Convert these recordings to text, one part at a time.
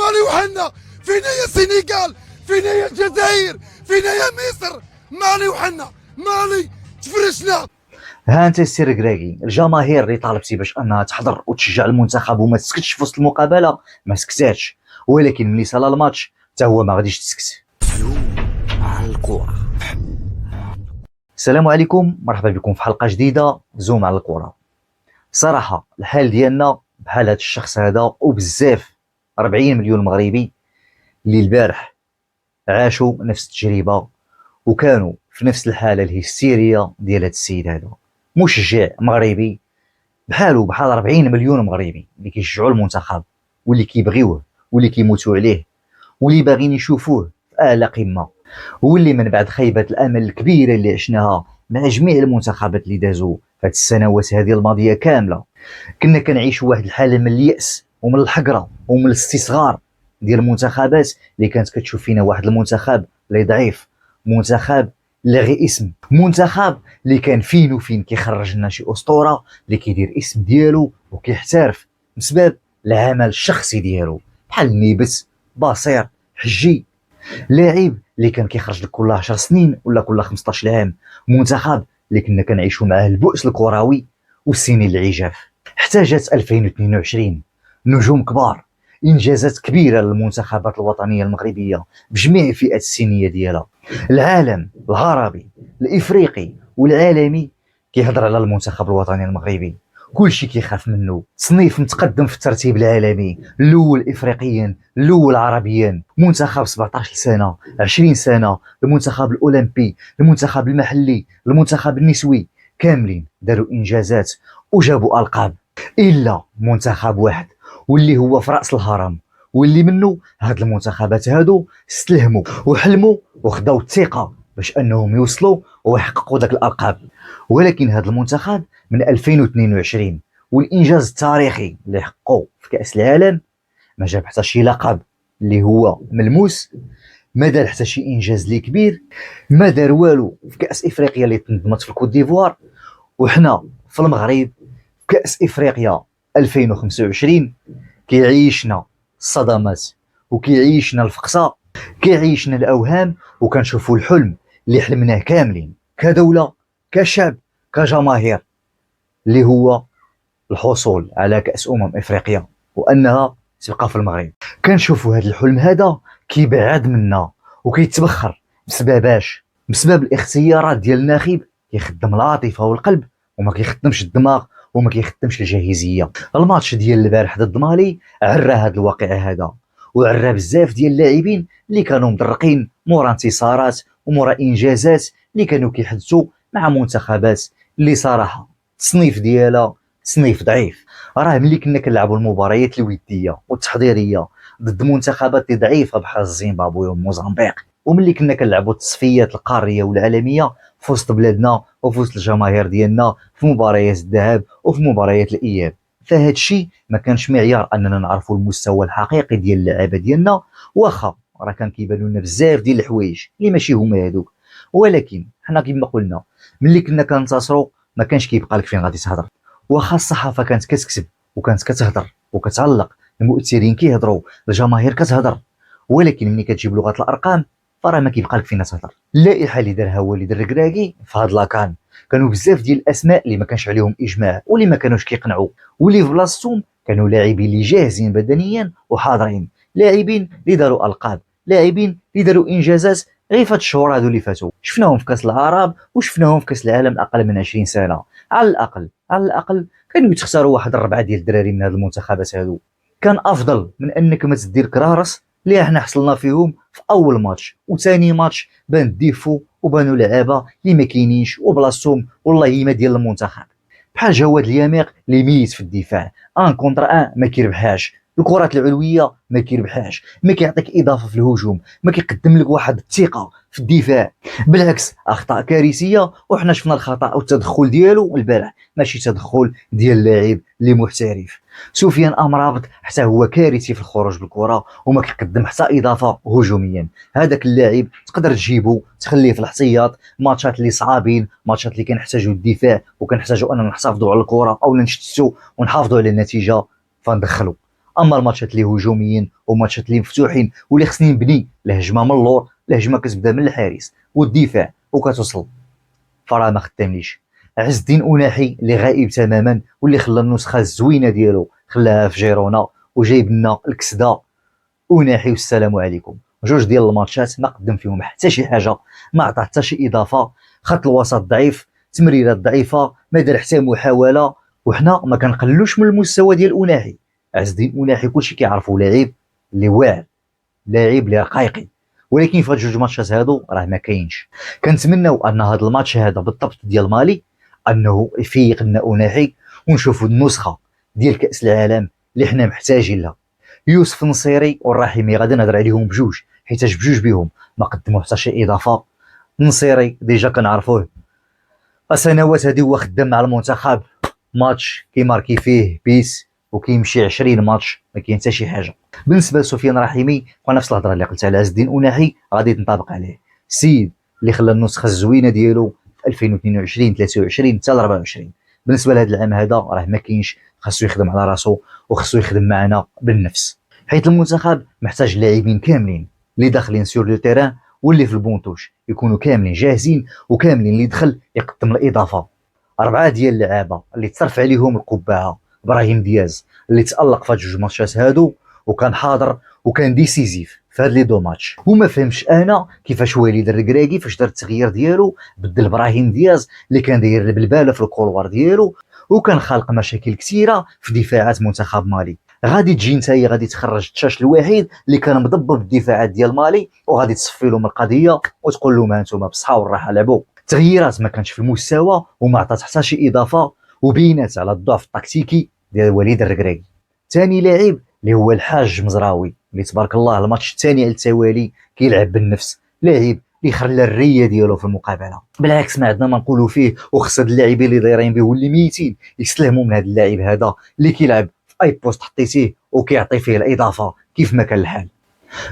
مالي وحنا فينا يا السنغال، فينا يا الجزائر، فينا يا مصر، مالي وحنا مالي تفرشنا. ها انت السي ركراكي، الجماهير اللي طالبتي باش انها تحضر وتشجع المنتخب وما تسكتش في وسط المقابله ما سكتاتش، ولكن ملي صال الماتش حتى هو ما غاديش تسكت. على الكرة. السلام عليكم، مرحبا بكم في حلقه جديده زوم على الكره. صراحه الحال ديالنا بحال هذا الشخص هذا وبزاف 40 مليون مغربي اللي البارح عاشوا نفس التجربه وكانوا في نفس الحاله الهستيريه ديال هذا السيد هذا. مشجع مغربي بحالو بحال 40 مليون مغربي اللي كيشجعوا المنتخب واللي كيبغيوه واللي كيموتوا عليه واللي باغيين يشوفوه في اعلى قمه، واللي من بعد خيبه الامل الكبيره اللي عشناها مع جميع المنتخبات اللي دازوا في هذه السنوات هذه الماضيه كامله، كنا كنعيشوا واحد الحاله من الياس ومن الحقره ومن الاستصغار ديال المنتخبات اللي كانت كتشوف فينا واحد المنتخب اللي ضعيف، منتخب اللي غير اسم، منتخب اللي كان فين وفين كيخرج لنا شي اسطوره اللي كيدير اسم ديالو وكيحترف بسبب العمل الشخصي ديالو، بحال نيبت، بصير، حجي، لاعب اللي كان كيخرج لك كل 10 سنين ولا كل 15 عام، منتخب اللي كنا كنعيشوا معاه البؤس الكروي والسنين العجاف. حتى جات 2022 نجوم كبار، انجازات كبيره للمنتخبات الوطنيه المغربيه بجميع الفئات السنيه ديالها. العالم العربي الافريقي والعالمي كيهضر على المنتخب الوطني المغربي، كلشي كيخاف منه، تصنيف متقدم في الترتيب العالمي، الاول افريقيا، الاول عربيا، منتخب 17 سنه 20 سنه، المنتخب الاولمبي، المنتخب المحلي، المنتخب النسوي، كاملين داروا انجازات وجابوا القاب، الا منتخب واحد واللي هو في راس الهرم، واللي منه هاد المنتخبات هادو استلهموا وحلموا وخداو الثقه باش انهم يوصلوا ويحققوا داك الالقاب. ولكن هاد المنتخب من 2022 والانجاز التاريخي اللي حققوا في كاس العالم ما جاب حتى شي لقب اللي هو ملموس، ما دار حتى شي انجاز اللي كبير، ما دار والو في كاس افريقيا اللي تنظمت في الكوت ديفوار. وحنا في المغرب كاس افريقيا 2025 كيعيشنا الصدمات وكيعيشنا الفقصه، كيعيشنا الاوهام وكنشوفوا الحلم اللي حلمناه كاملين كدوله كشعب كجماهير، اللي هو الحصول على كاس افريقيا وانها تبقى في المغرب. كنشوفوا هذا الحلم هذا كيبعد منا وكيتبخر بسبب الاختيارات ديال الناخب كيخدم العاطفه والقلب وما كيخدمش الدماغ وما كيخدمش الجاهزيه. الماتش ديال البارح ضد مالي عرى هذا الواقع هذا، وعرى بزاف ديال اللاعبين اللي كانوا مدرقين مورا انتصارات ومورا انجازات اللي كانوا كيحدثوا مع منتخبات اللي صراحه التصنيف ديالها تصنيف ضعيف. راه ملي كنا كنلعبوا المباريات الوديه والتحضيريه ضد منتخبات ضعيفه بحال زيمبابوي وموزمبيق، وملي كنا كنلعبوا التصفيات القاريه والعالميه في وسط بلادنا وفي وسط الجماهير ديالنا في مباريات الذهاب وفي مباريات الاياب، فهاد الشيء ما كانش معيار اننا نعرفوا المستوى الحقيقي ديال اللعابه ديالنا، واخا راه كان كيبانوا لنا بزاف ديال الحوايج اللي ماشي هما هذوك، ولكن حنا كما قلنا ملي كنا كنتصروا ما كانش كيبقى لك فين غادي تهضر، واخا الصحافه كانت كتكتب وكانت كتهضر وكتعلق، المؤثرين كيهضروا، الجماهير كتهضر، ولكن ملي كتجيب لغه الارقام فراه ما كيبقى لك فين تهضر. اللائحه اللي دارها والد الركراكي في هاد لاكان كانوا بزاف ديال الاسماء اللي ما كانش عليهم اجماع واللي ما كانوش كيقنعوا، واللي في بلاصتهم كانوا لاعبين اللي جاهزين بدنيا وحاضرين، لاعبين اللي داروا القاب، لاعبين اللي داروا انجازات غير فهاد الشهور هادو اللي فاتوا، شفناهم في كاس العرب وشفناهم في كاس العالم اقل من 20 سنه. على الاقل كانوا يتختاروا واحد 4 ديال الدراري من هاد المنتخبات هادو، كان افضل من انك ما تدير كرارس اللي احنا حصلنا فيهم في اول ماتش وثاني ماتش بان ديفو وبانوا لعابه اللي ما كاينينش وبلاصتهم والله ما ديال المنتخب، بحال جواد اليميق اللي ميت في الدفاع، ان كونتر ان ما كيربحهاش، الكرات العلويه ما كيربحهاش، ما كيعطيك اضافه في الهجوم، ما كيقدم لك واحد الثقه في الدفاع، بالعكس اخطاء كارثيه. وحنا شفنا الخطا والتدخل ديالو البارح ماشي تدخل ديال اللاعب اللي محترف. سفيان امرابط حتى هو كارثي في الخروج بالكره وما كيقدم حتى اضافه هجوميا، هذاك اللاعب تقدر تجيبه تخليه في الاحتياط، ماتشات اللي صعابين، ماتشات اللي كنحتاجوا الدفاع وكنحتاجوا اننا نحافظوا على الكره او نشتتوا ونحافظوا على النتيجه فندخلوا. اما الماتشات اللي هجوميين وماتشات اللي مفتوحين واللي خصني نبني الهجمه من اللور، الهجمه كتبدا من الحارس والدفاع وكتوصل، فراه ما خدامليش. عز الدين أناحي اللي غائب تماما واللي خلى النسخه الزوينه ديالو خلاها في جيرونا وجايب لنا الكسده. أناحي والسلام عليكم. جوج ديال الماتشات ما قدم فيهم حتى شي حاجه، ما عطى حتى شي اضافه، خط الوسط ضعيف، تمريرات ضعيفه، ما دار حتى محاوله، وحنا ما كنقلوش من المستوى ديال أناحي. عز الدين أناحي كلشي كيعرفو لاعب اللي واعر، لاعب اللي رقيقي، ولكن في هاد جوج ماتشات هادو راه ما كاينش. كنتمناو ان هاد الماتش هذا بالضبط ديال مالي انه يفيق لنا أناحي ونشوفوا النسخه ديال كاس العالم اللي حنا محتاجين لها. يوسف النصيري والرحيمي غادي نهضر عليهم بجوج، حيت بجوج بهم ما قدموا حتى شي اضافه. النصيري ديجا كنعرفوه السنوات هادي هو خدام مع المنتخب، ماتش كيماركي فيه بيس وكيمشي 20 ماتش ما كاين حتى شي حاجه. بالنسبه لسفيان الرحيمي ونفس الهضره اللي قلت على عز الدين أناحي غادي تنطبق عليه، السيد اللي خلى النسخه الزوينه ديالو في 2022 23 حتى ل 24. بالنسبه لهذا العام هذا راه ما كاينش، خاصو يخدم على راسو وخاصو يخدم معنا بالنفس، حيت المنتخب محتاج لاعبين كاملين اللي داخلين سور لو تيران واللي في البونطوش يكونوا كاملين جاهزين، وكاملين اللي دخل يقدم الاضافه. 4 ديال اللعابه اللي تصرف عليهم القبعه. ابراهيم دياز اللي تالق في جوج ماتشات هادو وكان حاضر وكان ديسيزيف في هاد لي دو ماتش، وما فهمش انا كيفاش وليد الركراكي فاش دار التغيير ديالو بدل ابراهيم دياز اللي كان داير البلباله في الكولوار ديالو وكان خالق مشاكل كثيره في دفاعات منتخب مالي. غادي تجي نتايا غادي تخرج التشاش الوحيد اللي كان مضبب الدفاعات ديال مالي وغادي تصفي لهم القضيه وتقول لهم ها انتم بصحه والراحه لعبوا. التغييرات ما كانش في المستوى وما عطات حتى شي اضافه، وبينات على الضعف التكتيكي ديال وليد الركراكي. ثاني لاعب اللي هو الحاج مزراوي اللي تبارك الله الماتش الثاني على التوالي كيلعب بالنفس، لاعب اللي خلى الريه ديالو في المقابله. بالعكس ما عندنا ما نقولوا فيه، وخص هاد اللاعبين اللي دايرين به واللي ميتين يستلهموا من هذا اللاعب هذا اللي كيلعب في اي بوست حطيتيه وكيعطي فيه الاضافه كيف ما كان الحال.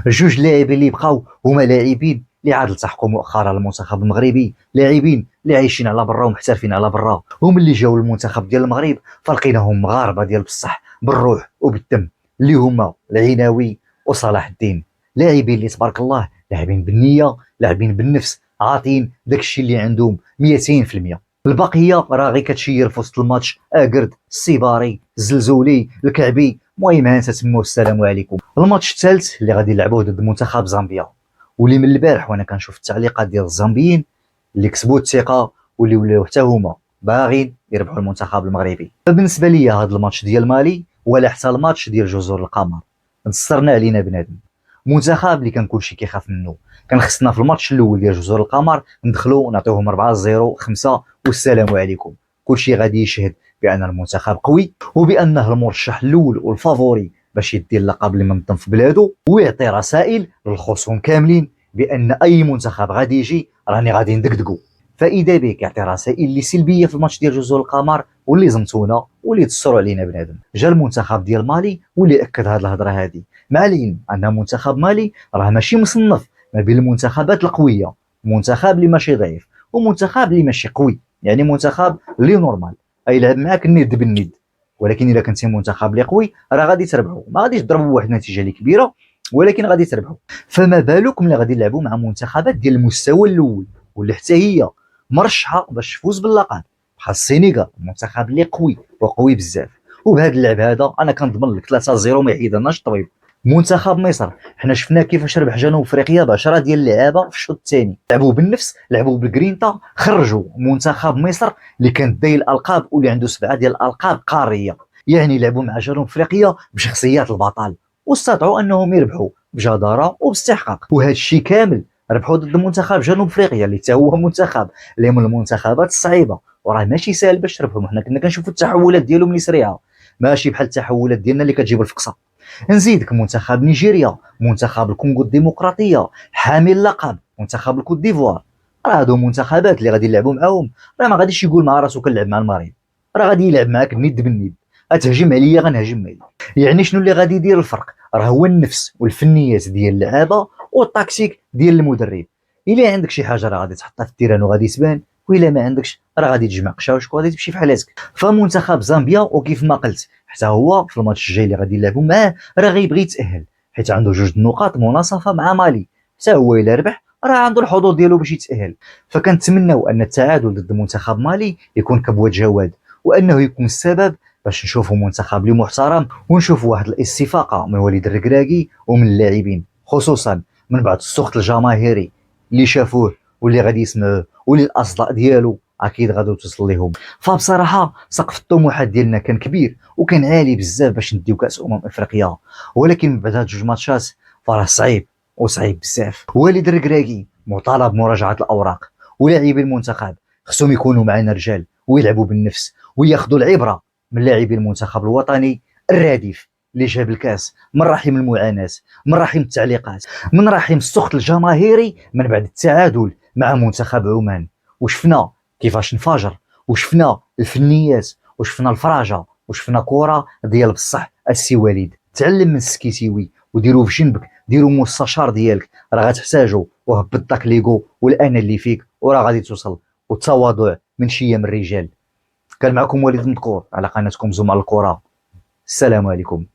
جوج لاعبين اللي بقاو هما لاعبين اللي عاد التحقوا مؤخرا المنتخب المغربي، لاعبين اللي عايشين على برا ومحترفين على برا، هم اللي جاوا المنتخب ديال المغرب فلقيناهم مغاربه ديال بصح بالروح وبالدم، اللي هما العناوي وصلاح الدين. لاعبين اللي تبارك الله لاعبين بالنيه، لاعبين بالنفس، عاطين داكشي اللي عندهم 200%. البقيه راه غير كتشير في وسط الماتش، اكرد، السيباري، الزلزولي، الكعبي، المهم ها انت تما والسلام عليكم. الماتش الثالث اللي غادي نلعبوه ضد منتخب زامبيا، واللي من البارح وانا كنشوف التعليقات ديال الزامبيين اللي كسبوا الثقه واللي ولاو حتى هما باغيين يربحوا المنتخب المغربي. فبالنسبه لي هذا الماتش ديال مالي ولا حتى الماتش ديال جزر القمر نصرنا علينا بنادم، منتخب اللي كان كلشي كيخاف منه. كان خصنا في الماتش الاول ديال جزر القمر ندخلوا ونعطيوهم 4-0 5 والسلام عليكم. كلشي غادي يشهد بان المنتخب قوي وبانه المرشح الاول والفافوري باش يدي اللقب اللي منظم في بلادو، ويعطي رسائل للخصوم كاملين بان اي منتخب غادي يجي راني غادي ندقدقوا. فاذا بك يعطي رسائل اللي سلبيه في الماتش ديال جزر القمر واللي زمتونا واللي تصروا علينا بنادم. جا المنتخب ديال مالي واللي اكد هذه الهضره هذه، مع العلم ان منتخب مالي راه ماشي مصنف ما بين المنتخبات القويه، منتخب اللي ماشي ضعيف ومنتخب اللي ماشي قوي، يعني منتخب اللي نورمال يلعب معاك الند بالند. ولكن الا كنتي منتخب اللي قوي راه غادي تربحوا، ما غاديش تضربوا واحد النتيجه اللي كبيره ولكن غادي تربحوا. فما بالكم اللي غادي نلعبوا مع منتخبات ديال المستوى الاول واللي حتى هي مرشحه باش تفوز باللقب، بحال السينغال منتخب اللي قوي وقوي بزاف. وبهذا اللعب هذا انا كنضمن لك 3-0 ما يحيدناش الطبيب. منتخب مصر حنا شفنا كيفاش ربح جنوب افريقيا ب10 ديال اللعابه في الشوط الثاني، لعبوا بالنفس، لعبوا بالجرينتا، خرجوا منتخب مصر اللي كان داير الالقاب واللي عنده 7 ديال الالقاب قاريه، يعني لعبوا مع جنوب افريقيا بشخصيات البطل واستطاعوا انهم يربحوا بجداره وباستحقاق. وهذا الشيء كامل ربحوا ضد منتخب جنوب افريقيا اللي حتى هو منتخب اللي من المنتخبات الصعيبه، وراه ماشي سهل باش تربحهم. حنا كنا كنشوفوا التحولات ديالهم اللي سريعه، ماشي بحال التحولات ديالنا اللي كتجيب الفقصه. نزيدك منتخب نيجيريا، منتخب الكونغو الديمقراطيه حامل اللقب، منتخب الكوت ديفوار، راه هادو منتخبات اللي غادي نلعبوا معاهم راه ما غاديش يقول مع راسو كنلعب مع المريض، راه غادي يلعب معاك الند بالند، غتهجم عليا غنهجم عليك. يعني شنو اللي غادي يدير الفرق؟ راه هو النفس والفنيات ديال اللعابه والتكتيك ديال المدرب. الا عندك شي حاجه راه غادي تحطها في التيران وغادي تبان، وإلا ما عندكش راه غادي تجمع قشاوشك وغادي تمشي في حالاتك. فمنتخب زامبيا وكيف ما قلت حتى هو في الماتش الجاي اللي غادي يلعبوا معاه راه غيبغي يتأهل، حيت عنده 2 النقاط مناصفة مع مالي، حتى هو إلا ربح راه عنده الحظوظ ديالو باش يتأهل. فكنتمناو أن التعادل ضد منتخب مالي يكون كبوة جواد، وأنه يكون السبب باش نشوفوا منتخب اللي محترم، ونشوفوا واحد الاستفاقة من وليد الركراكي ومن اللاعبين، خصوصا من بعد السخط الجماهيري اللي شافوه واللي غادي يسمعوه واللي الاصداء ديالو اكيد غادي توصل لهم. فبصراحه سقف الطموحات ديالنا كان كبير وكان عالي بزاف باش نديو كاس افريقيا، ولكن من بعد هاد 2 ماتشات فراه صعيب وصعيب بزاف. وليد الركراكي مطالب مراجعه الاوراق، ولاعبي المنتخب خصهم يكونوا معنا رجال ويلعبوا بالنفس وياخذوا العبره من لاعبي المنتخب الوطني الرادف اللي جاب الكاس من رحم المعاناه، من رحم التعليقات، من رحم السخط الجماهيري من بعد التعادل مع منتخب عمان. وشفنا كيفاش انفجر، وشفنا الفنيات، وشفنا الفراجه، وشفنا كره ديال بصح. السي وليد تعلم من السكيتيوي وديرو في جنبك، ديرو مستشار ديالك، راه غتحتاجو، وهبط داك ليغو والانا اللي فيك وراه غادي توصل. والتواضع من شيم الرجال. كان معكم وليد مذكور على قناتكم زوم على الكره. السلام عليكم.